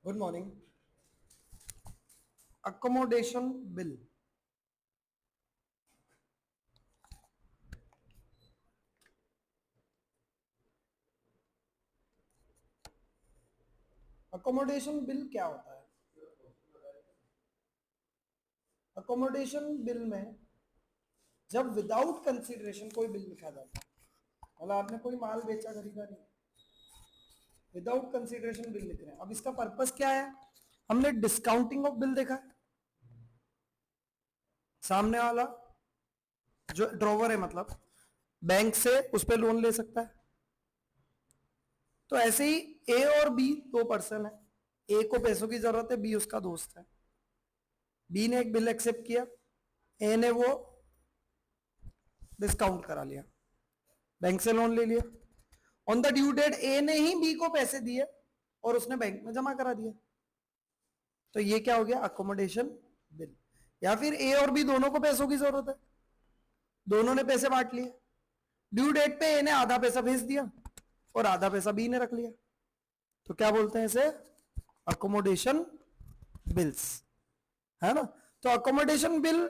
Good morning. Accommodation bill. Accommodation bill क्या होता है? अकोमोडेशन बिल में जब विदाउट कंसीडरेशन कोई बिल लिखा जाता है, मतलब आपने कोई माल बेचा खरीदा नहीं, विदाउट कंसीडरेशन बिल लिख रहे हैं। अब इसका पर्पस क्या है? हमने डिस्काउंटिंग ऑफ बिल देखा है। सामने वाला जो ड्रॉवर है, मतलब बैंक से उस पर लोन ले सकता है। तो ऐसे ही ए और बी दो पर्सन है। ए को पैसों की जरूरत है, बी उसका दोस्त है। बी ने एक बिल एक्सेप्ट किया, ए ने वो डिस्काउंट करा लिया, बैंक से लोन ले लिया। ऑन द ड्यू डेट ए ने ही बी को पैसे दिए और उसने बैंक में जमा करा दिया। तो ये क्या हो गया? Accommodation bill. या फिर ए और बी दोनों को पैसों की जरूरत है, दोनों ने पैसे बांट लिए। ड्यू डेट पे ए ने आधा पैसा भेज दिया और आधा पैसा बी ने रख लिया। तो क्या बोलते हैं इसे? अकोमोडेशन बिल्स, है ना। तो अकोमोडेशन बिल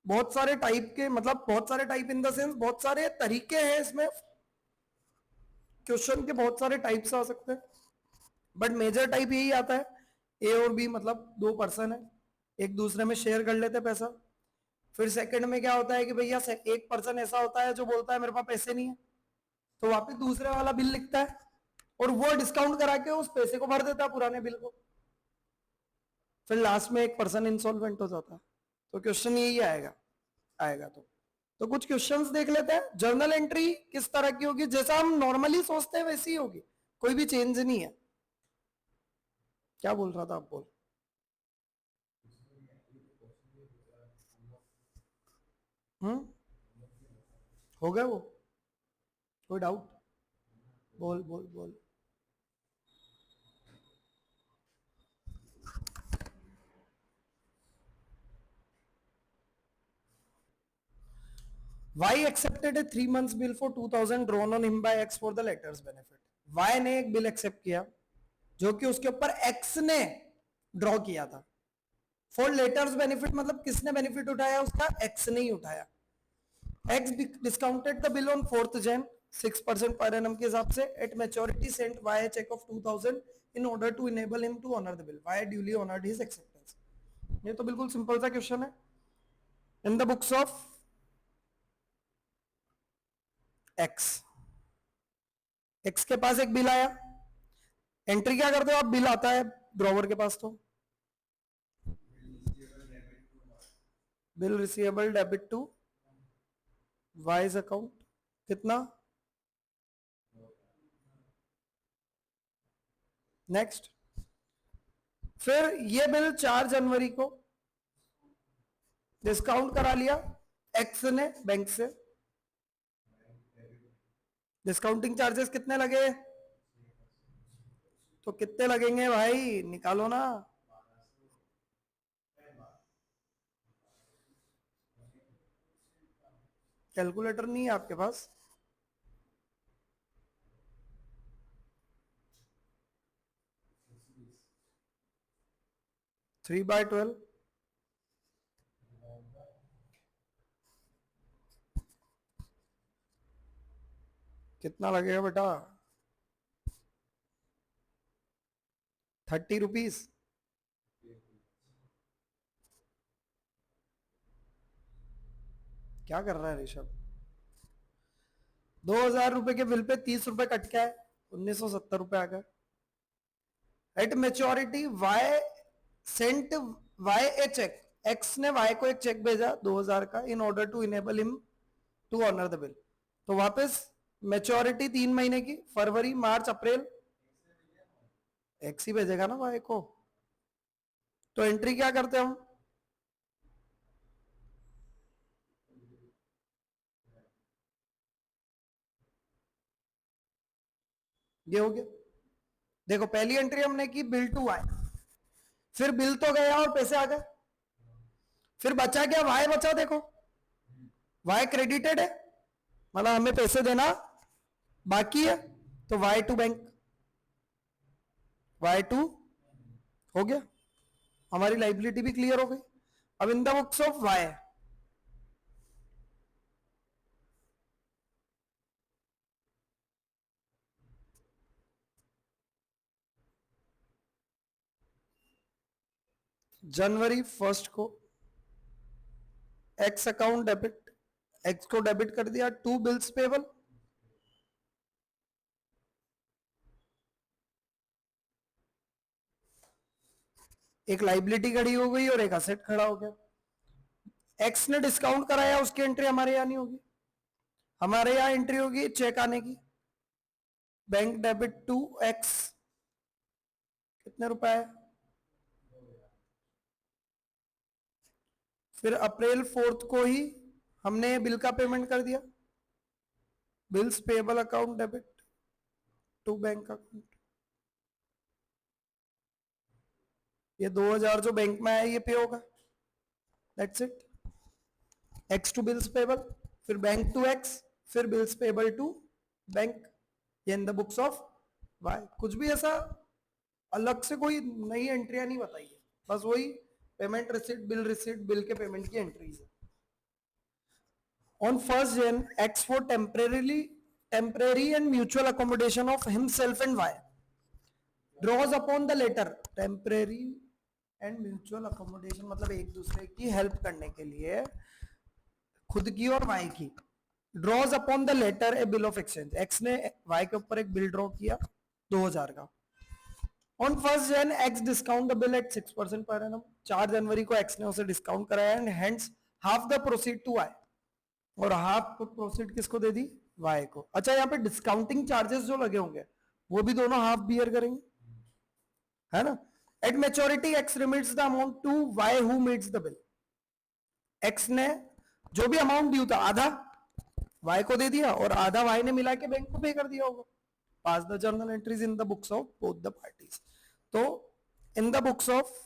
बहुत सारे टाइप के, मतलब बहुत सारे टाइप इन द सेंस बहुत सारे तरीके हैं इसमें। क्वेश्चन के बहुत सारे टाइप्स आ सकते हैं, बट मेजर टाइप यही आता है। ए और बी मतलब दो पर्सन है, एक दूसरे में शेयर कर लेते पैसा। फिर सेकंड में क्या होता है कि भैया एक पर्सन ऐसा होता है जो बोलता है मेरे पास पैसे नहीं है, तो वापस दूसरे वाला बिल लिखता है और वो डिस्काउंट करा के उस पैसे को भर देता है, पुराने बिल को। फिर लास्ट में एक पर्सन इंसॉल्वेंट हो जाता है। तो क्वेश्चन यही आएगा आएगा तो कुछ क्वेश्चंस देख लेते हैं। जर्नल एंट्री किस तरह की होगी? जैसा हम नॉर्मली सोचते हैं वैसी ही होगी, कोई भी चेंज नहीं है। क्या बोल रहा था आप? बोल। हम्म, हो गया वो? कोई डाउट? बोल बोल बोल। Y accepted a 3 months bill for 2000 drawn on him by X for the letters benefit. Y ने एक बिल एक्सेप्ट किया जो कि उसके ऊपर X ने ड्रॉ किया था। फॉर लेटर्स बेनिफिट मतलब किसने बेनिफिट उठाया उसका? X ने ही उठाया। X discounted the bill on 4th Jan 6% per annum के हिसाब से। At maturity sent Y a check of 2000 in order to enable him to honor the bill. Y duly honored his acceptance. ये तो बिल्कुल simple सा question है। इन the books of X, X के पास एक बिल आया, एंट्री क्या करते हो आप? बिल आता है ड्रॉवर के पास, तो bill receivable debit to Y's account. कितना? नेक्स्ट। फिर ये बिल 4 जनवरी को डिस्काउंट करा लिया एक्स ने बैंक से। डिस्काउंटिंग चार्जेस कितने लगे? तो कितने लगेंगे भाई? निकालो ना। कैलकुलेटर नहीं है आपके पास? थ्री बाय 12 कितना लगेगा बेटा? 30 रुपीज। क्या कर रहा है ऋषभ? 2000 रुपए के बिल पे 30 रुपए कट के आए, 1970 रुपए आ गए। At maturity Y sent Y a cheque, X ने वाई को एक चेक भेजा 2000 का in order to enable him to honour the bill. तो वापस मेच्योरिटी 3 महीने की, फरवरी मार्च अप्रैल, एक्स ही भेजेगा ना वाई को। तो एंट्री क्या करते हैं हम? ये हो गया। देखो पहली एंट्री हमने की बिल टू वाई, फिर बिल तो गया और पैसे आ गए। फिर बचा क्या? वाई बचा। देखो वाई क्रेडिटेड है, मतलब हमें पैसे देना बाकी है, तो वाई टू बैंक। Y2 हो गया, हमारी लाइबिलिटी भी क्लियर हो गई। अब इन द बुक्स ऑफ Y, जनवरी 1 को एक्स अकाउंट डेबिट, एक्स को डेबिट कर दिया टू बिल्स पेबल, एक लाइबिलिटी खड़ी हो गई और एक असेट खड़ा हो गया। एक्स ने डिस्काउंट कराया, उसकी एंट्री हमारे यहां नहीं होगी, हमारे यहां एंट्री होगी चेक आने की, बैंक डेबिट टू एक्स, कितने रुपए है। फिर अप्रैल 4 को ही हमने बिल का पेमेंट कर दिया, bills payable account debit to bank account, ये 2000 जो बैंक में आया ये पे होगा, that's it. X to bills payable, फिर बैंक टू एक्स, फिर बिल्स पेबल टू बैंक, ये in the books of Y. कुछ भी ऐसा अलग से कोई नई एंट्रियां नहीं बताई है, बस वही पेमेंट रिसिप्ट, बिल के पेमेंट की एंट्रीज है। On 1st Jan, X for temporary and mutual accommodation of himself and Y draws upon the latter, temporary and mutual accommodation मतलब एक दूसरे की हेल्प करने के लिए, खुद की और Y की, draws upon the latter a bill of exchange, X ने Y के ऊपर एक बिल ड्रॉ किया 2000 का। On 1st Jan, X discount the bill at 6% per annum, 4 जनवरी को X ने उसे डिस्काउंट कराया and hence half the proceed to Y, और हाफ प्रोसीड किसको दे दी, वाई को। अच्छा, यहाँ पे डिस्काउंटिंग चार्जेस जो लगे होंगे वो भी दोनों हाफ बियर करेंगे, है ना। At maturity X remits the amount to Y who meets the bill, X ने जो भी अमाउंट ड्यू था आधा वाई को दे दिया और आधा वाई ने मिला के बैंक को पे कर दिया होगा। Pass the journal entries in the books of both the parties. तो in the books of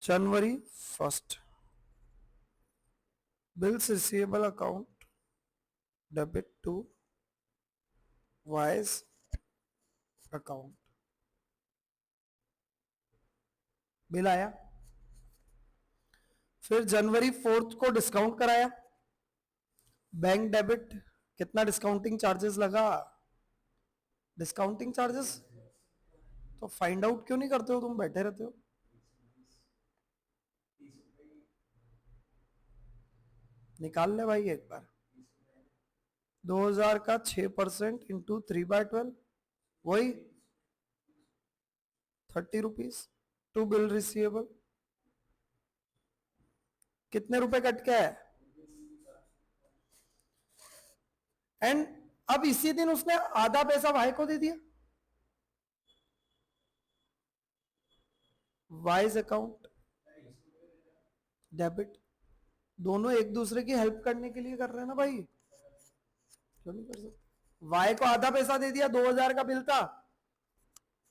January 1st, bills receivable account debit to Y's account, bill आया। फिर जनवरी 4 को डिस्काउंट कराया, बैंक डेबिट, कितना डिस्काउंटिंग चार्जेस लगा, डिस्काउंटिंग चार्जेस तो find out क्यों नहीं करते हो, तुम बैठे रहते हो। निकाल ले भाई एक बार, 2000 का 6% इंटू 3/12, वही 30 रुपीज टू बिल रिसीवेबल, कितने रुपए कट के है। एंड अब इसी दिन उसने आधा पैसा भाई को दे दिया, वाइज अकाउंट डेबिट, दोनों एक दूसरे की हेल्प करने के लिए कर रहे हैं ना भाई, क्यों नहीं कर सकते। वाई को आधा पैसा दे दिया, 2000 का बिल था,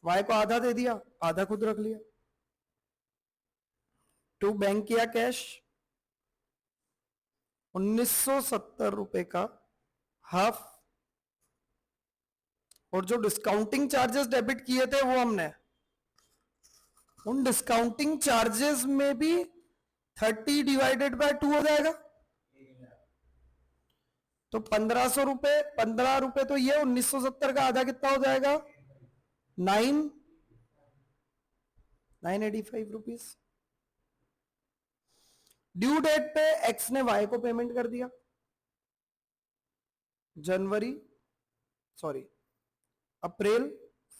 वाई को आधा दे दिया, आधा खुद रख लिया। टू बैंक किया कैश 1970 का हाफ, और जो डिस्काउंटिंग चार्जेस डेबिट किए थे वो हमने, उन डिस्काउंटिंग चार्जेस में भी 30/2 हो जाएगा, तो 1500 रुपए, 15 रुपए तो ये 1970 का आधा कितना हो जाएगा, 985 रुपीज। ड्यू डेट पे एक्स ने वाई को पेमेंट कर दिया, अप्रैल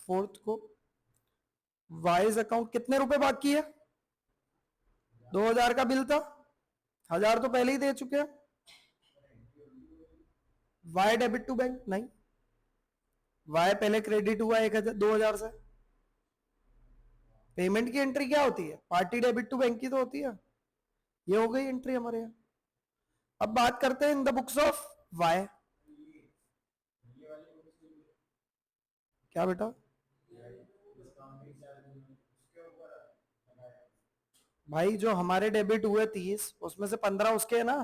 4 को। वाइज अकाउंट कितने रुपए बाकी है, 2000 का बिल था, 1000 तो पहले ही दे चुके हैं। वाई डेबिट टू बैंक नहीं, वाई पहले क्रेडिट हुआ 2000 से। पेमेंट की एंट्री क्या होती है, पार्टी डेबिट टू बैंक की तो होती है, ये हो गई एंट्री हमारे यहां। अब बात करते हैं in the books of Y. क्या बेटा, भाई जो हमारे डेबिट हुए 30, उसमें से 15 उसके है ना,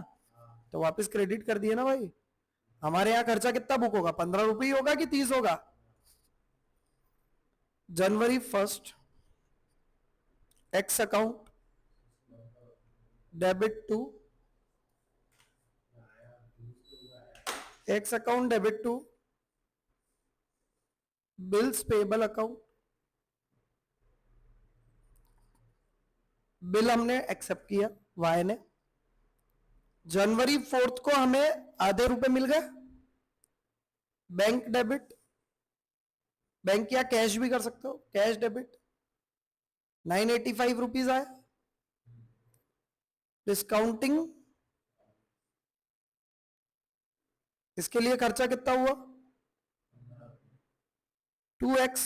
तो वापस क्रेडिट कर दिए ना भाई। हमारे यहाँ खर्चा कितना बुक होगा, 15 रुपये होगा कि 30 होगा? जनवरी 1 X account debit to X account debit to bills payable account. Bill हमने एक्सेप्ट किया वाई ने। जनवरी 4 को हमें आधे रुपए मिल गए। बैंक डेबिट, बैंक या कैश भी कर सकते हो, कैश डेबिट 985 रुपीज आए। डिस्काउंटिंग, इसके लिए खर्चा कितना हुआ 2x।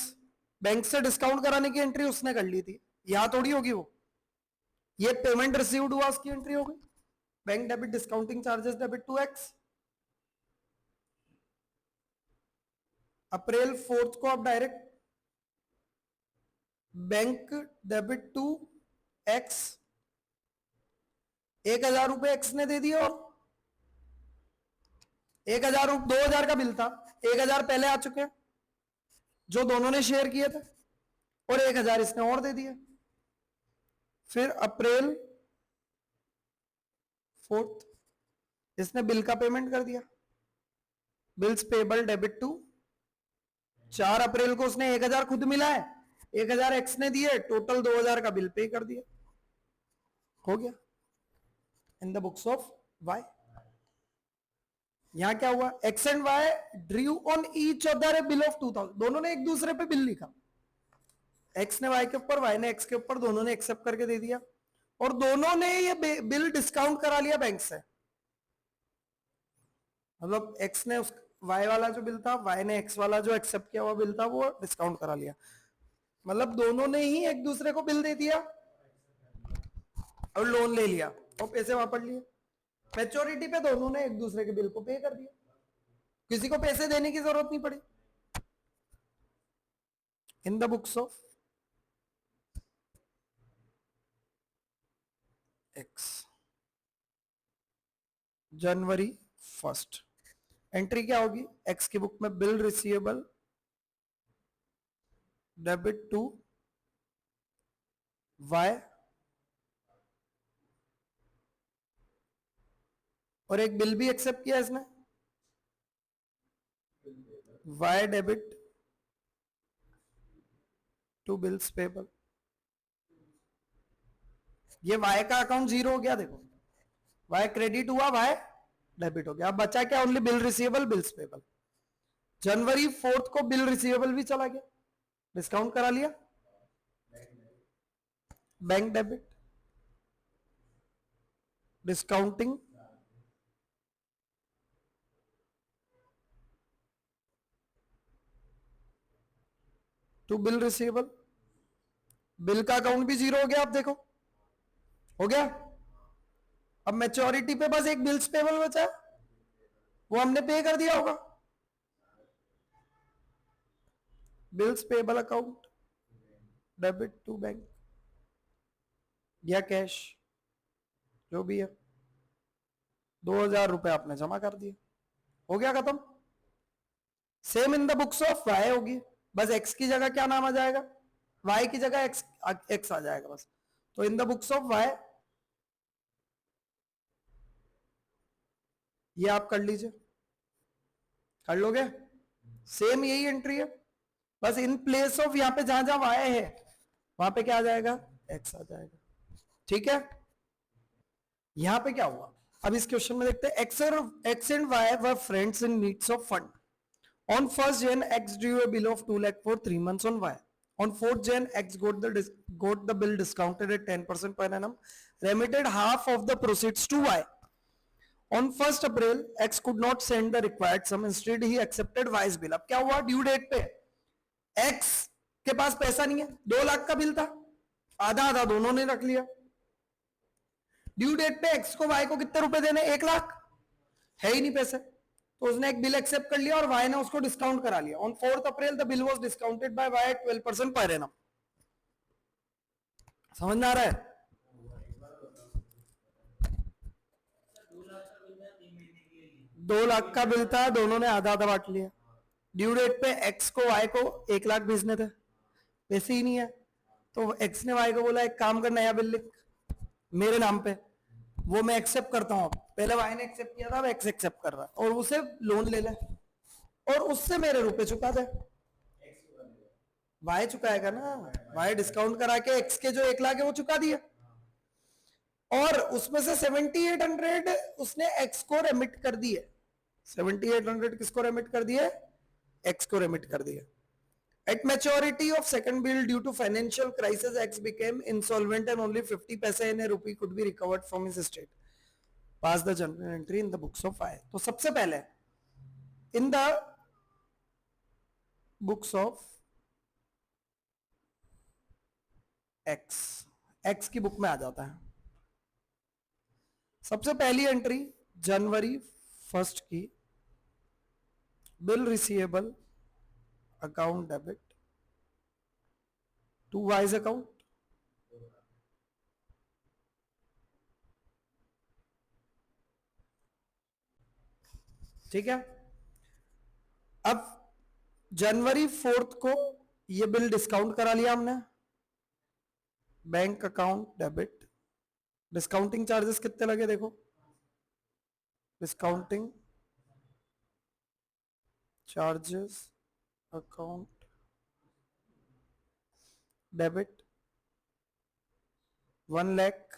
बैंक से डिस्काउंट कराने की एंट्री उसने कर ली थी, यहां थोड़ी होगी वो। ये पेमेंट रिसीव्ड हुआ उसकी एंट्री हो गई। Bank debit discounting charges debit 2x। April 4 को आप direct bank debit to X, 1000 रुपए एक्स ने दे दिया। और 1000 2000 का बिल था, 1000 पहले आ चुके हैं जो दोनों ने शेयर किए थे, और 1000 इसने और दे दिए। फिर अप्रैल 4 इसने बिल का पेमेंट कर दिया, बिल्स पेबल डेबिट टू। 4 अप्रैल को उसने 1000 खुद मिला है, 1000 एक्स ने दिए, टोटल 2000 का बिल पे कर दिया। हो गया in the books of Y. यहां क्या हुआ, X and Y drew on each other a bill of 2000। दोनों ने एक दूसरे पे बिल लिखा, एक्स ने वाई के ऊपर, वाई ने एक्स के ऊपर, दोनों ने एक्सेप्ट करके दे दिया। और दोनों ने ये बिल डिस्काउंट करा लिया बैंक से। मतलब एक्स ने उस वाई वाला जो बिल था, वाई ने एक्स वाला जो एक्सेप्ट किया हुआ बिल था, वो डिस्काउंट करा लिया। मतलब दोनों ने ही एक दूसरे को बिल दे दिया और लोन ले लिया और पैसे वापस लिए। मैच्योरिटी पे दोनों ने एक दूसरे के बिल को पे कर दिया, किसी को पैसे देने की जरूरत नहीं पड़ी। In the books of X, जनवरी 1 एंट्री क्या होगी, एक्स की बुक में bill receivable debit to Y, और एक बिल भी एक्सेप्ट किया इसने, Y debit to bills payable. ये वाई का अकाउंट जीरो हो गया, देखो वाई क्रेडिट हुआ, वाई डेबिट हो गया। अब बचा क्या, only bill receivable bills payable. जनवरी 4 को बिल रिसीवेबल भी चला गया, डिस्काउंट करा लिया, bank debit discounting to bill receivable. Bill का अकाउंट भी जीरो हो गया, आप देखो हो गया। अब मैच्योरिटी पे बस एक बिल्स पेबल बचा है, वो हमने पे कर दिया होगा। Bills payable account debit to bank या कैश जो भी है, 2000 रुपए आपने जमा कर दिए, हो गया खत्म। Same in the books of Y होगी, बस एक्स की जगह क्या नाम आ जाएगा, वाई की जगह एक्स आ जाएगा बस। तो in the books of Y ये आप कर लीजिए, कर लोगे। सेम यही एंट्री है, बस इन प्लेस ऑफ यहां पे जहां जहां वाई है वहां पे क्या आ जाएगा, एक्स आ जाएगा। ठीक है, यहां पे क्या हुआ, अब इस क्वेश्चन में देखते हैं। X and why were friends in needs of fund. On 1st Jan, X drew a bill of 2 lakh for 3 months on Y. On 4th Jan, X got the bill discounted at 10% per annum, remitted half of the proceeds to Y. On 1st April, X could not send the required sum. Instead, he accepted Y's bill. अब क्या हुआ, due date पे X के पास पैसा नहीं है, 2 लाख का bill था, आधा आधा दोनों ने रख लिया। ड्यू डेट पे X को Y को कितने रुपए देने, 1 लाख, है ही नहीं पैसे, तो उसने एक बिल एक्सेप्ट कर लिया और वाई ने उसको डिस्काउंट करा लिया। On 4th April the bill was discounted by Y 12% per annum. समझ में आ रहा है? 2 लाख का बिल था, दोनों ने आधा आधा बांट लिया। ड्यू डेट पे एक्स को वाई को 1 लाख भेजने थे, वैसे ही नहीं है, तो एक्स ने वाई को बोला एक काम कर, नया बिल लिख मेरे नाम पे, वो मैं एक्सेप्ट करता हूँ। पहले वाई ने एक्सेप्ट किया था, अब एक्स एक्सेप्ट कर रहा है, और उसे लोन ले ले और उससे मेरे रुपए चुका दे। वाई चुकाएगा ना, वाई डिस्काउंट करा के एक्स के जो 1 लाख है वो चुका दिया, और उसमें से 7800 उसने एक्स को रेमिट कर दिए। 7800 किसको रेमिट कर दिए? एक्स को रेमिट कर दिया। At maturity of second bill due to financial crisis, X became insolvent and only 50 paise in a rupee could be recovered from his estate. Pass the journal entry in the books of I. तो सबसे पहले in the books of X, X की book में आ जाता है। सबसे पहली entry जनवरी 1 की, bill receivable account debit to Y's account, ठीक है। अब जनवरी 4 को ये बिल डिस्काउंट करा लिया हमने, bank account debit, discounting charges कितने लगे देखो, discounting charges account debit 1 lakh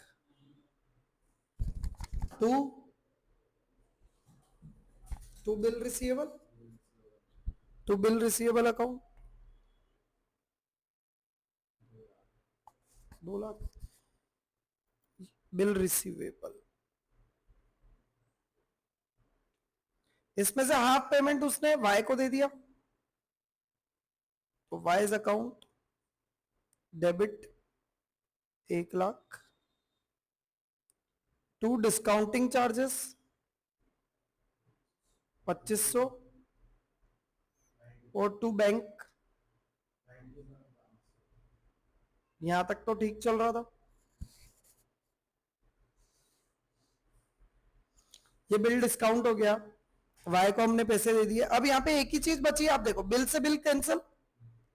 to bill receivable account 2 lakh bill receivable. इसमें से हाफ पेमेंट उसने वाई को दे दिया, तो Y's account debit 1 lakh to discounting charges 2500 और टू बैंक। यहां तक तो ठीक चल रहा था, ये बिल डिस्काउंट हो गया, वाई को हमने पैसे दे दिए। अब यहां पे एक ही चीज बची है, आप देखो, बिल से बिल कैंसिल,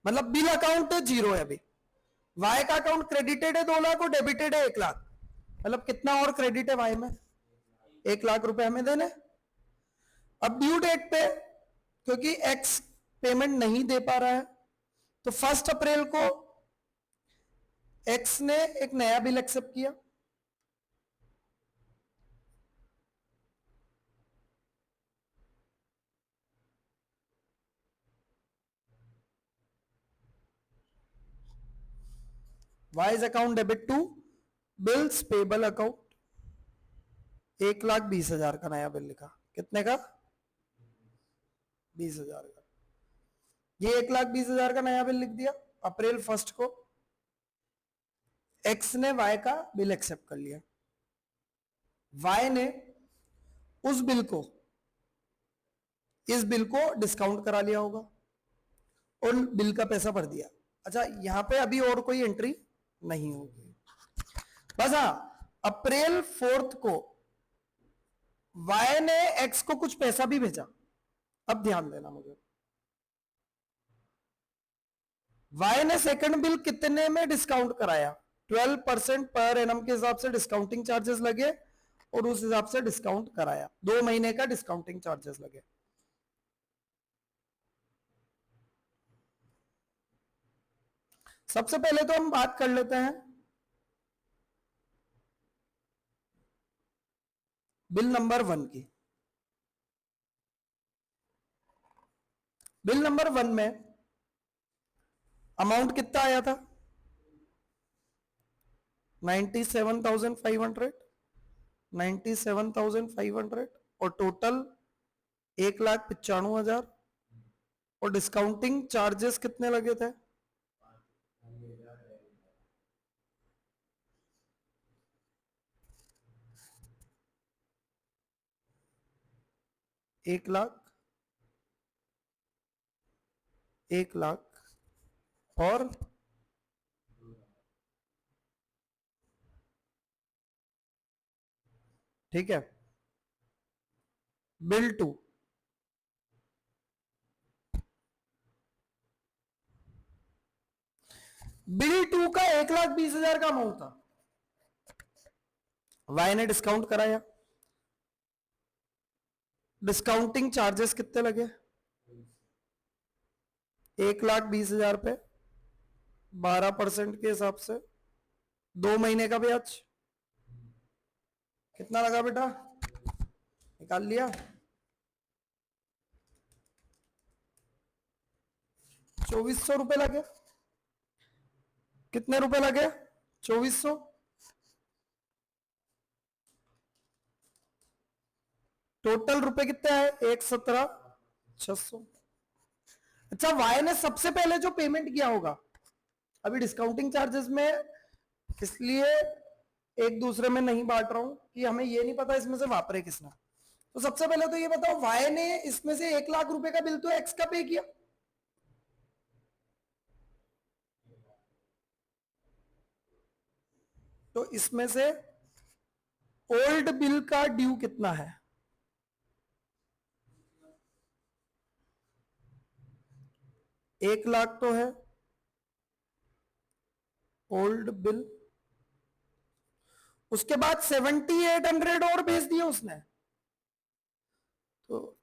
मतलब बिल अकाउंट जीरो है अभी, वाई का अकाउंट क्रेडिटेड है 2 लाख और डेबिटेड है 1 लाख, मतलब कितना और क्रेडिट है वाई में? 1 लाख रुपए हमें देने। अब ड्यू डेट पे क्योंकि एक्स पेमेंट नहीं दे पा रहा है, तो 1 अप्रैल को एक्स ने एक नया बिल एक्सेप्ट किया, Y's account debit to bills payable account 1,20,000 का नया बिल लिखा। कितने का? 20,000 का। ये 1,20,000 का नया बिल लिख दिया। अप्रैल 1 को एक्स ने वाई का बिल एक्सेप्ट कर लिया, वाई ने उस बिल को इस बिल को डिस्काउंट करा लिया होगा और बिल का पैसा भर दिया। अच्छा, यहां पे अभी और कोई एंट्री नहीं होगी, बस हाँ, अप्रैल 4 को वाई ने एक्स को कुछ पैसा भी भेजा। अब ध्यान देना मुझे, वाई ने सेकंड बिल कितने में डिस्काउंट कराया? 12% पर एनम के हिसाब से डिस्काउंटिंग चार्जेस लगे और उस हिसाब से डिस्काउंट कराया, 2 महीने का डिस्काउंटिंग चार्जेस लगे। सबसे पहले तो हम बात कर लेते हैं बिल नंबर 1 की। बिल नंबर 1 में अमाउंट कितना आया था? 97,500, 97,500 और टोटल 1,95,000 और डिस्काउंटिंग चार्जेस कितने लगे थे? 1 लाख, 1 लाख और ठीक है, बिल टू, बिल टू का 1,20,000 का अमाउंट था, वाई ने डिस्काउंट कराया, डिस्काउंटिंग चार्जेस कितने लगे? 1,20,000 पे 12% के हिसाब से 2 महीने का ब्याज कितना लगा बेटा? निकाल लिया? 2,400 रुपए लगे। कितने रुपए लगे? 2,400। टोटल रुपए कितने आए? 1,17,600। अच्छा, वाई ने सबसे पहले जो पेमेंट किया होगा, अभी डिस्काउंटिंग चार्जेस में इसलिए एक दूसरे में नहीं बांट रहा हूं कि हमें ये नहीं पता इसमें से वापरे किसने। तो सबसे पहले तो ये बताओ, वाई ने इसमें से 1,00,000 रुपए का बिल तो एक्स का पे किया, तो इसमें से ओल्ड बिल का ड्यू कितना है? 1,00,000 तो है ओल्ड बिल, उसके बाद 7,800 और भेज दिए उसने, तो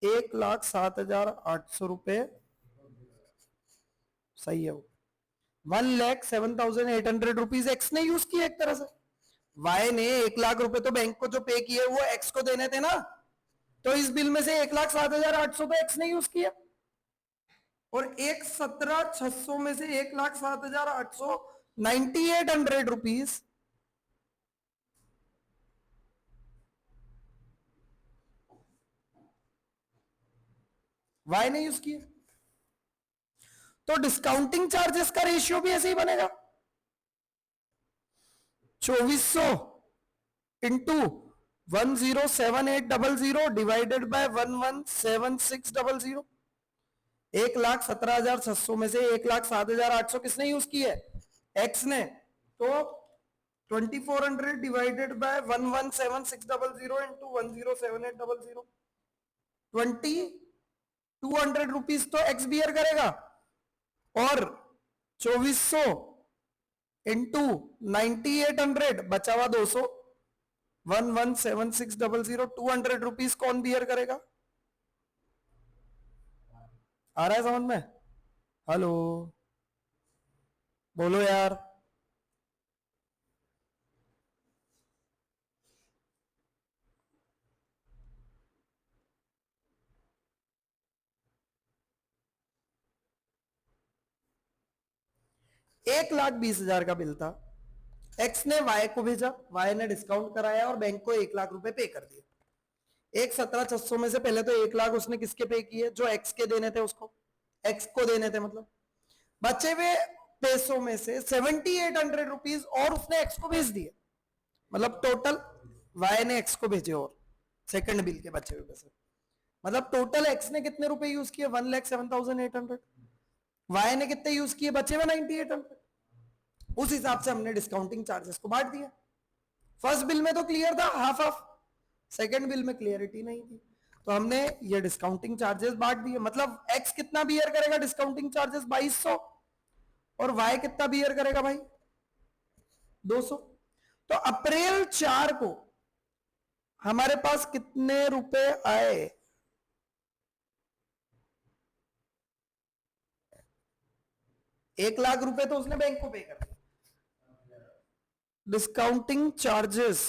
1,07,800 रुपए सही है वो। 1,07,800 रुपीज एक्स ने यूज किया एक तरह से। वाई ने 1,00,000 रुपए तो बैंक को जो पे किए वो एक्स को देने थे ना, तो इस बिल में से 1,07,800 तो एक्स ने यूज किया, और 1,17,600 में से 1,07,800 9,800 रुपीज वाई ने यूज किया। तो डिस्काउंटिंग चार्जेस का रेशियो भी ऐसे ही बनेगा, 2,400 इंटू 1,07,800 डिवाइडेड बाय 1,17,600। 1,17,600 में से 1,07,800 किसने यूज की है? एक्स ने। तो 2,400 डिवाइडेड बाय 1,17,600 इंटू 1,07,800, 2,200 रुपीज तो एक्स बियर करेगा, और 2,400 इंटू 9,800 बचा हुआ 200, 1,17,600 200 रुपीज कौन बियर करेगा? आ रहा है समझ में? हेलो, बोलो यार। $1,20,000 का बिल था, एक्स ने वाई को भेजा, वाई ने डिस्काउंट कराया और बैंक को 1,00,000 रुपए पे कर दिए। 1,17,600 में से पहले तो 1,00,000 उसने किसके पे किए? जो एक्स के देने थे उसको, एक्स को देने थे मतलब। बचे हुए पैसों में से 7,800 रुपीज और उसने एक्स को भेज दिए, मतलब टोटल वाई ने एक्स को भेजे और सेकंड बिल के बचे हुए पैसे, मतलब टोटल एक्स ने कितने रुपए यूज किए? 1,07,800। वाई ने कितने यूज किए? बचे हुए 9,800। उस हिसाब से हमने डिस्काउंटिंग चार्जेस को बांट दिया। फर्स्ट बिल में तो क्लियर था, हाफ हाफ, सेकंड बिल में क्लियरिटी नहीं थी, तो हमने ये डिस्काउंटिंग चार्जेस बांट दिए। मतलब एक्स कितना बियर करेगा डिस्काउंटिंग चार्जेस? 2,200, और वाई कितना बियर करेगा भाई? 200। तो अप्रैल 4 को हमारे पास कितने रुपए आए? 1,00,000 रुपए तो उसने बैंक को पे कर दिया। डिस्काउंटिंग चार्जेस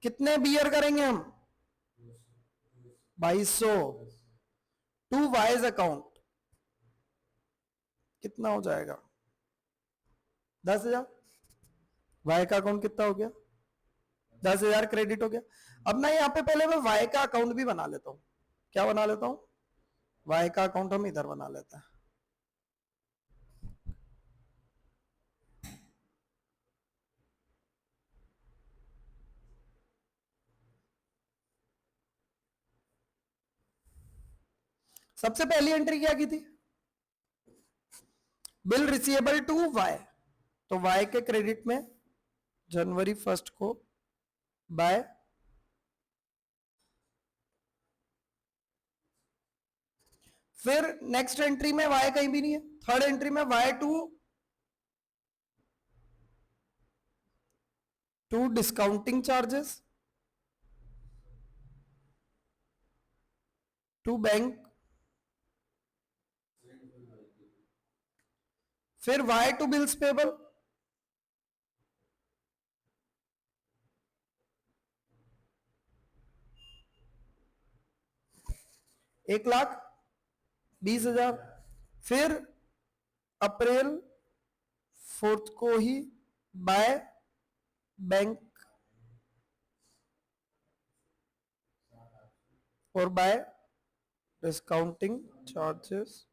कितने बियर करेंगे हम? 2,200 टू वाइज अकाउंट कितना हो जाएगा? 10,000। वाई का अकाउंट कितना हो गया? 10,000 क्रेडिट हो गया। अब ना यहाँ पे पहले मैं वाई का अकाउंट भी बना लेता हूं। क्या बना लेता हूं? वाई का अकाउंट हम इधर बना लेते हैं। सबसे पहली एंट्री क्या की थी? बिल रिसीवेबल टू वाई, तो वाई के क्रेडिट में जनवरी 1 को बाय फिर नेक्स्ट एंट्री में y कहीं भी नहीं है, थर्ड एंट्री में to discounting charges to bank, फिर y टू बिल्स पेबल, $1,20,000, फिर अप्रैल 4 को ही बाय बैंक और बाय डिस्काउंटिंग चार्जेस।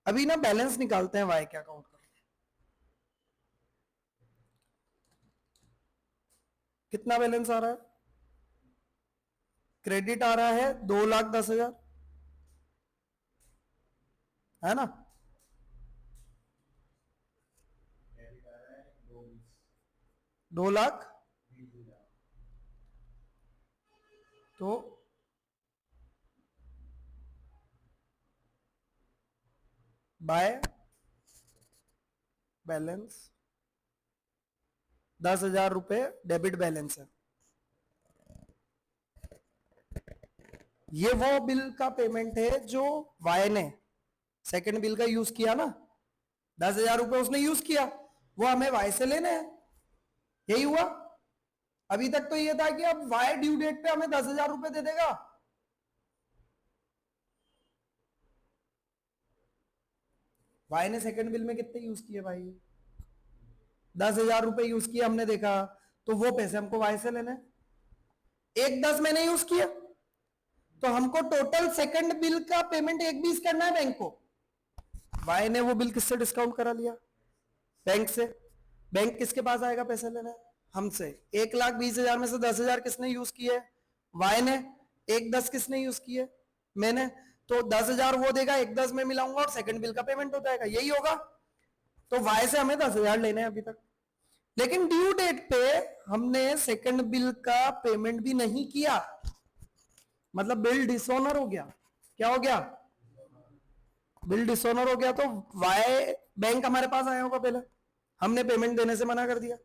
अभी ना बैलेंस निकालते हैं वाई के अकाउंट का। कितना बैलेंस आ रहा है? क्रेडिट आ रहा है 2,10,000, है ना? दो लाख, तो बाय बैलेंस 10,000 रुपए डेबिट बैलेंस है। ये वो बिल का पेमेंट है जो वाई ने सेकंड बिल का यूज किया ना, 10,000 रुपए उसने यूज किया, वो हमें वाई से लेने हैं। यही हुआ। अभी तक तो ये था कि अब वाई ड्यू डेट पे हमें 10,000 रुपए दे देगा। वाई ने सेकंड बिल में कितने यूज किए भाई? 10,000 रुपए यूज किए हमने, देखा, तो वो पैसे हमको वाई से लेने। 1,10 मैंने यूज किया, तो हमको टोटल सेकंड बिल का पेमेंट 1,20 करना है बैंक को। वाई ने वो बिल किससे डिस्काउंट करा लिया? बैंक से। बैंक किसके पास आएगा पैसे लेने? हमसे। 1,20,000 में से 10,000 किसने यूज किए? वाई ने। 1,10 किसने यूज किए? मैंने। तो 10,000 वो देगा, 1,10 में मिलाऊंगा और सेकंड बिल का पेमेंट हो जाएगा। यही होगा। तो वाई से हमें 10,000 लेने हैं अभी तक, लेकिन ड्यू डेट पे हमने सेकंड बिल का पेमेंट भी नहीं किया, मतलब बिल डिसऑनर हो गया। क्या हो गया? बिल डिसऑनर हो गया। तो वाई बैंक हमारे पास आया होगा, पहले हमने पेमेंट देने से मना कर दिया,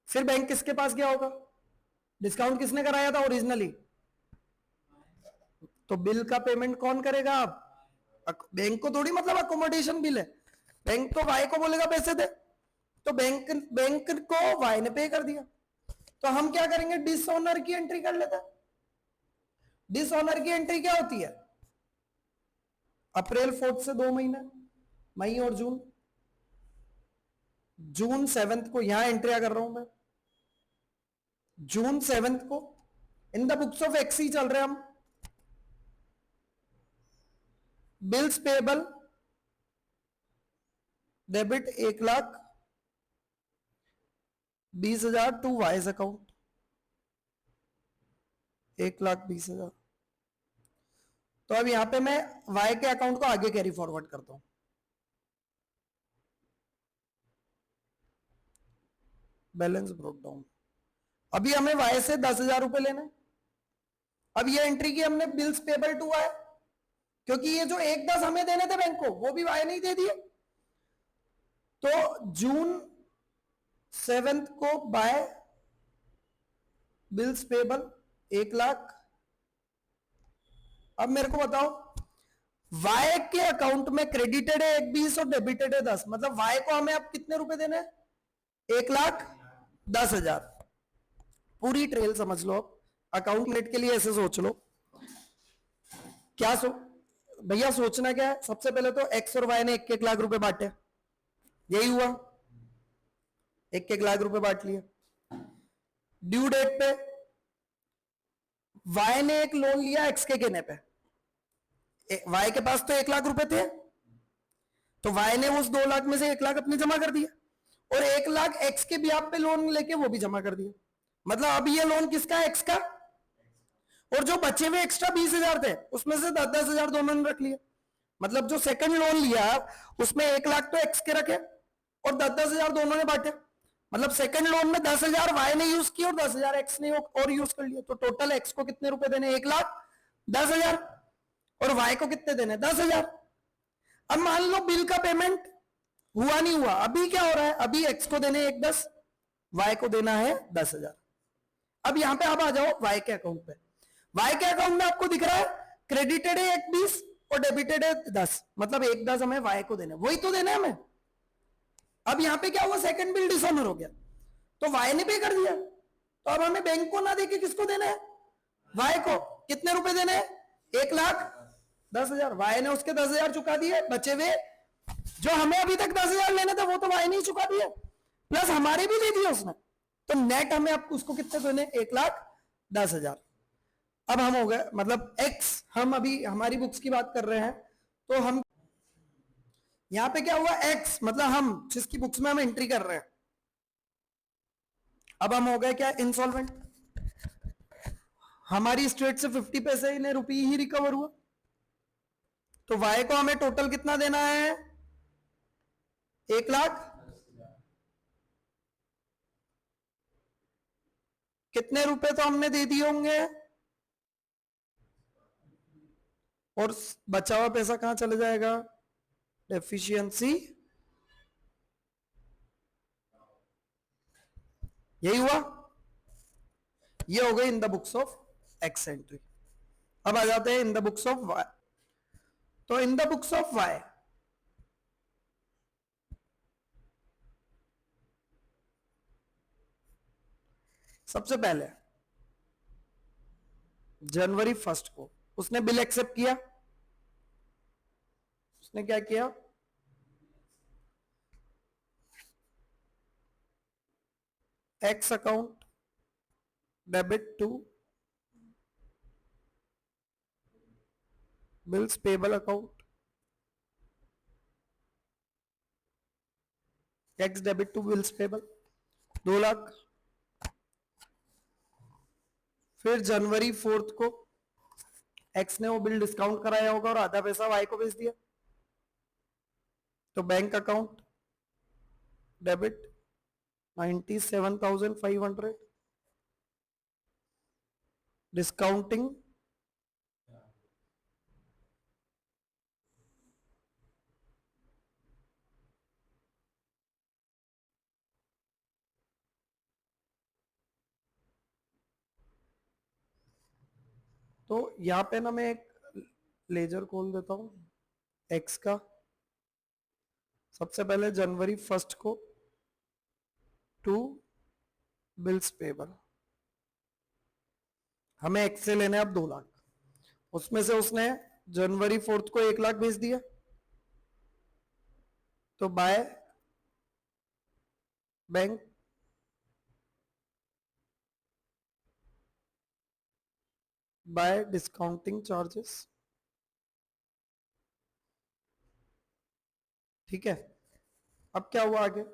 फिर बैंक किसके पास गया होगा? डिस्काउंट किसने कराया था ओरिजिनली? तो बिल का पेमेंट कौन करेगा? अब बैंक को थोड़ी, मतलब अकोमोडेशन बिल है, बैंक तो वाई को बोलेगा पैसे दे, तो बैंक को वाई ने पे कर दिया। तो हम क्या करेंगे? डिसऑनर की एंट्री कर लेते हैं। डिसऑनर की एंट्री क्या होती है? अप्रैल 4 से 2 महीने, मई और जून। जून 7 को यहां एंट्री कर रहा हूं मैं, जून 7 को in the books of X चल रहे हम। Bills payable debit 1,20,000 to Y's account, 1,20,000। तो अब यहां पे मैं वाई के अकाउंट को आगे कैरी फॉरवर्ड करता हूं। Balance broke down. अभी हमें वाई से 10,000 रुपए लेना है। अब ये एंट्री की हमने बिल्स पेबल टू वाई, क्योंकि ये जो 1,10 हमें देने थे बैंक को, वो भी वाई नहीं दे दिए। तो जून 7 को बाय बिल्स पेबल 1,00,000। अब मेरे को बताओ, वाई के अकाउंट में क्रेडिटेड है 1,20 और डेबिटेड है 10, मतलब वाई को हमें अब कितने रुपए देने हैं? 1,10,000। पूरी ट्रेल समझ लो। अकाउंट नेट के लिए ऐसे सोच लो। क्या भैया सोचना क्या है? सबसे पहले तो एक्स और वाई ने 1,1 लाख रुपए बांटे, यही हुआ, 1,1 लाख रुपए बांट लिए। ड्यू डेट पे वाई ने एक लोन लिया एक्स के कहने पे, वाई के पास तो 1 लाख रुपए थे, तो वाई ने उस 2 लाख में से 1 लाख अपने जमा कर दिया और 1 लाख एक्स के ब्याज पे लोन लेके वो भी जमा कर दिया। मतलब अब ये लोन किसका है? एक्स का। और जो बचे हुए एक्स्ट्रा 20,000 थे उसमें से 10,000 दोनों ने रख लिया। मतलब जो सेकंड लोन लिया उसमें 1 लाख तो एक्स के रखे और 10,000 दोनों ने बांटे। मतलब सेकंड लोन में 10,000 वाई ने यूज किया और 10,000 एक्स ने और यूज कर लिया। तो टोटल एक्स को कितने रुपए देने? 1 लाख 10,000, और वाई को कितने देने, 10,000। अब मान लो बिल का पेमेंट हुआ नहीं हुआ, अभी क्या हो रहा है, अभी एक्स को देने 1,10, वाई को देना है 10,000। अब यहां पे आप आ जाओ वाई के अकाउंट पे। वाई के अकाउंट में आपको दिख रहा है क्रेडिटेड है 1,20 और डेबिटेड है 10, मतलब 1,10 हमें वाई को देना है, वही तो देना है हमें। अब यहां पे क्या हुआ, सेकंड बिल डिसऑनर हो गया, तो वाई ने पे कर दिया, तो अब हमें बैंक को ना देके किसको देना है, वाई को। कितने रुपए देने हैं, 1,10,000। वाई ने उसके 10,000 चुका दिए, बचे हुए जो हमें अभी तक 10,000 लेने थे वो तो वाई नहीं चुका दिए, प्लस हमारे भी दे दिए उसने, तो नेट हमें अब उसको कितने देने, 1,10,000। अब हम हो गए मतलब एक्स, हम अभी हमारी बुक्स की बात कर रहे हैं, तो हम यहां पे क्या हुआ, एक्स मतलब हम जिसकी बुक्स में हम एंट्री कर रहे हैं, अब हम हो गए क्या, इंसॉल्वेंट। हमारी स्टेट से 50 पैसे ने रुपये ही रिकवर हुआ, तो वाई को हमें टोटल कितना देना है, 1,00,000। कितने रुपए तो हमने दे दिए होंगे, और बचा हुआ पैसा कहां चले जाएगा, डेफिशिएंसी, यही हुआ, ये हो गई in the books of X entry. अब आ जाते हैं in the books of Y. तो in the books of Y सबसे पहले जनवरी 1 को उसने बिल एक्सेप्ट किया, उसने क्या किया, X account debit to bills payable account, X debit to bills payable 2,00,000। फिर जनवरी 4 को एक्स ने वो बिल डिस्काउंट कराया होगा और आधा पैसा वाई को भेज दिया, तो बैंक अकाउंट डेबिट 97,500, डिस्काउंटिंग तो यहां पे ना मैं एक लेजर खोल देता हूं एक्स का। सबसे पहले जनवरी 1 को टू बिल्स पेबल, हमें एक्स से लेने अब 2,00,000, उसमें से उसने जनवरी 4 को 1,00,000 भेज दिया, तो by bank by discounting charges, ठीक है। अब क्या हुआ आगे,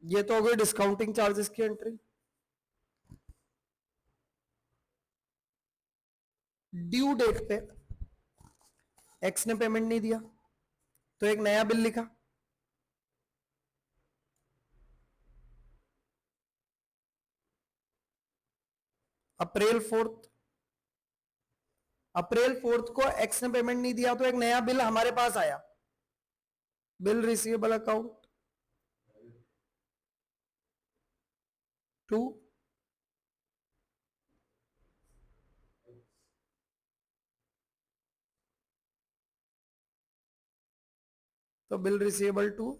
ये तो हो गई डिस्काउंटिंग चार्जेस की एंट्री। ड्यू डेट पे एक्स ने पेमेंट नहीं दिया, तो एक नया बिल लिखा, अप्रैल 4, अप्रैल 4 को एक्स ने पेमेंट नहीं दिया, तो एक नया बिल हमारे पास आया, बिल रिसीवेबल अकाउंट टू तो बिल रिसीवेबल टू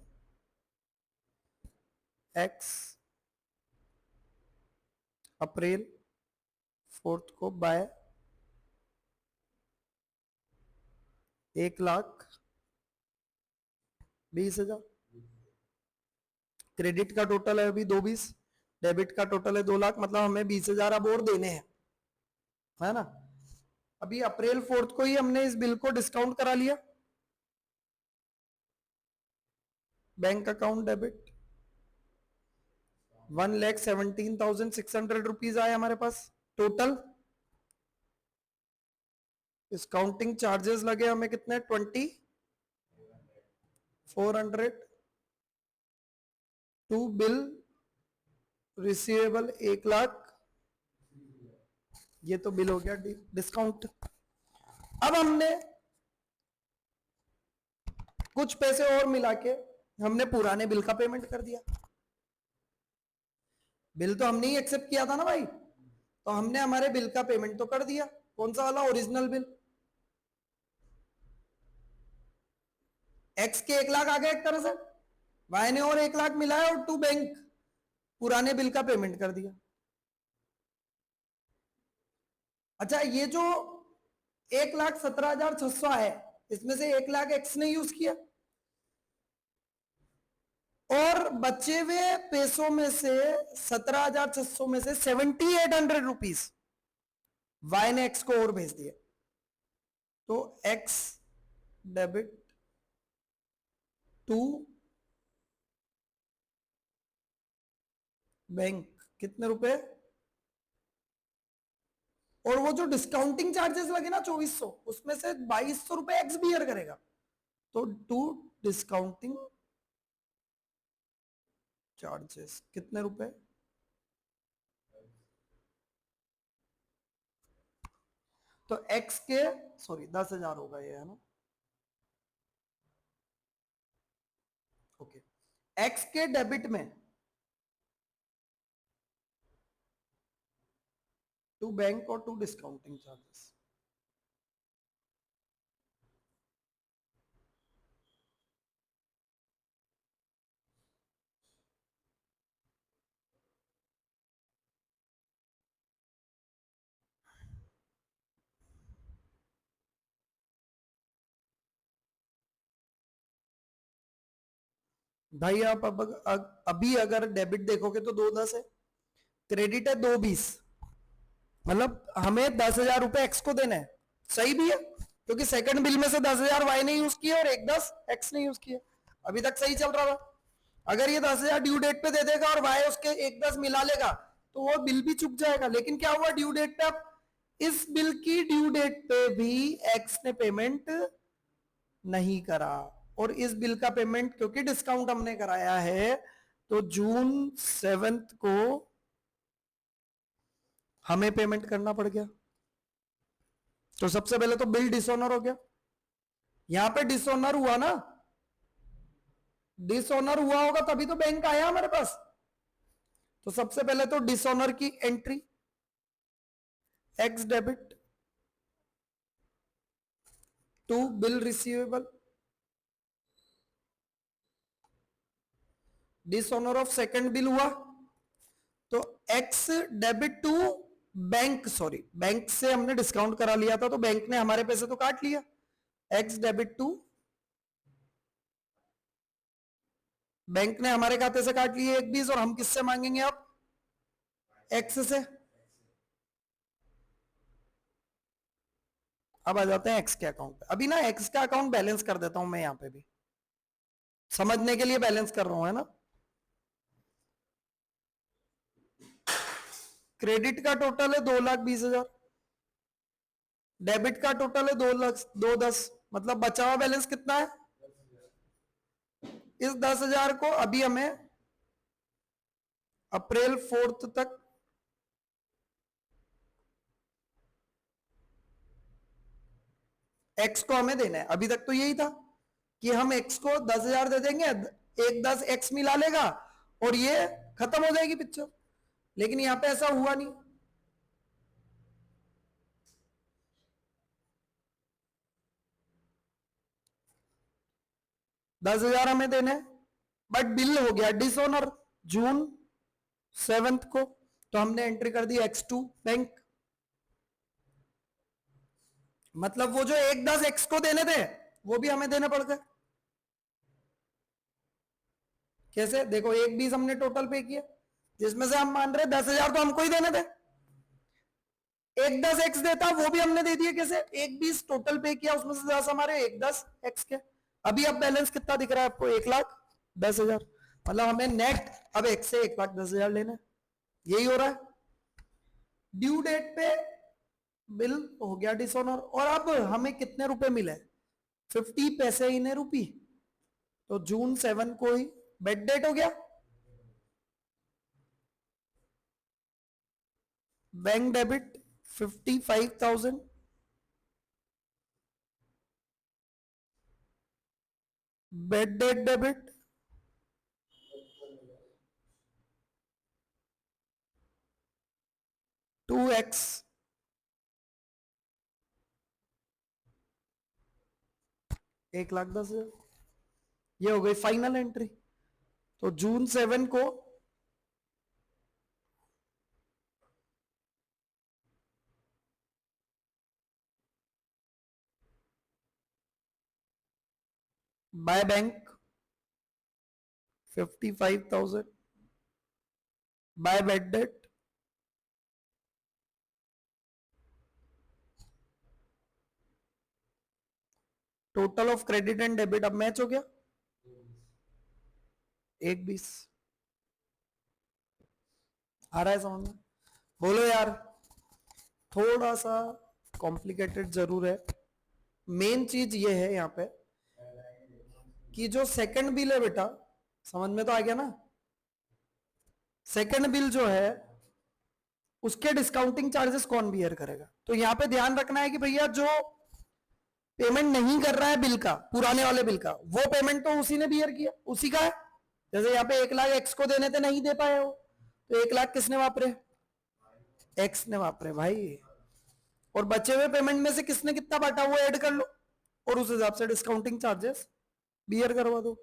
एक्स अप्रैल 4 को बाय 1,20,000। क्रेडिट का टोटल है अभी 2,20, डेबिट का टोटल है 2,00,000, मतलब हमें 20,000 अब और देने हैं, है ना। अभी अप्रैल 4 को ही हमने इस बिल को डिस्काउंट करा लिया, बैंक अकाउंट डेबिट 1,17,600 रुपीज आए हमारे पास टोटल। डिस्काउंटिंग चार्जेस लगे हमें कितने, 2,400 टू बिल रिसीवेबल 1,00,000 ये तो बिल हो गया डिस्काउंट। अब हमने कुछ पैसे और मिला के हमने पुराने बिल का पेमेंट कर दिया। बिल तो हमने ही एक्सेप्ट किया था ना भाई, तो हमने हमारे बिल का पेमेंट तो कर दिया। कौन सा वाला? Original bill. एक्स के 1 लाख आ गए एक तरह से, वाई ने और 1 लाख मिलाया और टू बैंक पुराने बिल का पेमेंट कर दिया। अच्छा, ये जो 1,17,600 है, इसमें से 1 लाख एक्स ने यूज किया और बचे हुए पैसों में से 17,600 में से 7,800 रुपीज वाई ने एक्स को और भेज दिया। तो एक्स डेबिट टू बैंक कितने रुपए? और वो जो डिस्काउंटिंग चार्जेस लगे ना 2,400, उसमें से 2,200 रुपए एक्स बियर करेगा। तो टू डिस्काउंटिंग चार्जेस कितने रुपए? तो एक्स के, सॉरी 10,000 होगा ये, है ना? ओके, एक्स के डेबिट में टू बैंक और टू डिस्काउंटिंग चार्जेस। भाई आप अब अभी अगर डेबिट देखोगे तो 2,10 है, क्रेडिट है 2,20, मतलब हमें 10,000 रुपए एक्स को देना है। सही भी है, क्योंकि सेकंड बिल में से 10,000 वाई ने यूज किया और 1,10 एक्स ने यूज किया। अभी तक सही चल रहा था। अगर ये 10,000 ड्यू डेट पे दे देगा और वाई उसके 1,10 मिला लेगा तो वो बिल भी चुक जाएगा। लेकिन क्या हुआ ड्यू डेट पे? अब इस बिल की ड्यू डेट पे भी एक्स ने पेमेंट नहीं करा, और इस बिल का पेमेंट क्योंकि डिस्काउंट हमने कराया है तो June 7 को हमें पेमेंट करना पड़ गया। तो सबसे पहले तो बिल डिसऑनर हो गया। यहां पे डिसऑनर हुआ ना, डिसऑनर हुआ होगा तभी तो बैंक आया हमारे पास। तो सबसे पहले तो डिसऑनर की entry, X debit to bill receivable, dishonour of second bill हुआ तो X debit to bank, sorry bank से हमने डिस्काउंट करा लिया था तो बैंक ने हमारे पैसे तो काट लिया। एक्स डेबिट टू, बैंक ने हमारे खाते से काट लिए 1,20 और हम किससे मांगेंगे अब? एक्स से। अब आ जाते हैं एक्स के अकाउंट पे। अभी ना एक्स का अकाउंट बैलेंस कर देता हूं मैं, यहां पे भी समझने के लिए बैलेंस कर रहा हूं, है ना? क्रेडिट का टोटल है 2,20,000, डेबिट का टोटल है 2,10,000, मतलब बचा हुआ बैलेंस कितना है? इस 10,000 को अभी हमें अप्रैल 4 तक एक्स को हमें देना है। अभी तक तो यही था कि हम एक्स को 10,000 दे देंगे, 1,10 एक्स मिला लेगा और ये खत्म हो जाएगी पिक्चर। लेकिन यहां पे ऐसा हुआ नहीं। 10,000 हमें देने, बट बिल हो गया डिसऑनर June 7 को, तो हमने एंट्री कर दी एक्स टू बैंक। मतलब वो जो 1,10 एक्स को देने थे वो भी हमें देने पड़ गए। कैसे? देखो 1,20 हमने टोटल पे किया, जिसमें से हम मान रहे 10,000 तो हमको ही देने थे। 1,10 एक्स देता वो भी हमने दे दिया। कैसे? 1,20 टोटल पे किया, उसमें से 10 हमारे 1,10 एक्स के। अभी अब बैलेंस कितना दिख रहा है आपको? 1,10,000। मतलब हमें नेट अब एक्स से 1,10,000 लेना है। यही हो रहा है। ड्यू डेट पे बिल हो गया डिसऑनर, और अब हमें कितने रुपए मिले? 50 पैसे इन रुपी। तो June 7 को ही बेड डेट हो गया। Bank debit 55,000 bed date debit 2x 1,10,000। ये हो गई फाइनल एंट्री। तो जून 7 को by bank 55,000 by bad debt total of credit and debit अब मैच हो गया 1,20 आ रहा है समझ में? बोलो यार, थोड़ा सा कॉम्प्लिकेटेड जरूर है। मेन चीज ये है यहां पे कि जो सेकंड बिल है बेटा, समझ में तो आ गया ना? सेकंड बिल जो है उसके डिस्काउंटिंग चार्जेस कौन बियर करेगा? तो यहां पे ध्यान रखना है कि भैया जो पेमेंट नहीं कर रहा है बिल का, पुराने वाले बिल का, वो पेमेंट तो उसी ने बियर किया, उसी का है। जैसे यहाँ पे 1,00,000 एक्स को देने थे, नहीं दे पाए हो, तो 1,00,000 किसने वापरे? एक्स ने वापरे भाई। और बचे हुए पेमेंट में से किसने कितना बांटा वो ऐड कर लो और उस हिसाब से डिस्काउंटिंग चार्जेस बियर करवा दो।